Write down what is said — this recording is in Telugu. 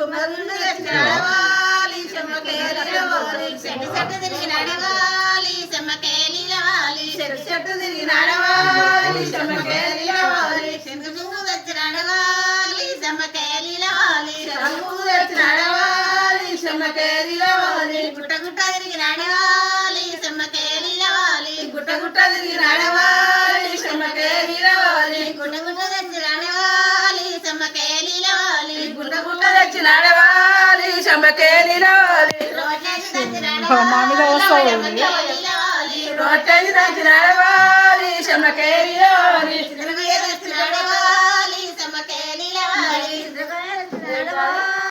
కుమ్మరుండు తెచ్చి నడవాలి చెమ్మకేలిలవాలి చెట్టు చెట్టు తిరిగి నడవాలి చెమ్మకేలిలవాలి చెట్టు చెట్టు తిరిగి నడవాలి చెమ్మకేలిలవాలి చెంగు చుంగు తెచ్చి నడవాలి చెమ్మకేలిలవాలి చెంగు తెచ్చి నడవాలి చెమ్మకేలిలవాలి గుట్ట గుట్ట తిరిగి నడవాలి చెమ్మకేలిలవాలి గుట్ట గుట్ట తిరిగి నడవాలి చెమ్మకేలిలవాలి గుట్ట గుట్ట తెచ్చి నడవాలి చెమ్మకేలిలవాలి గుట్ట గుట్ట తెచ్చి నడవాలి చెమ్మకేలిలవాలి రోడ్డు తెచ్చి నడవాలి రోడ్డు తెచ్చి నడవాలి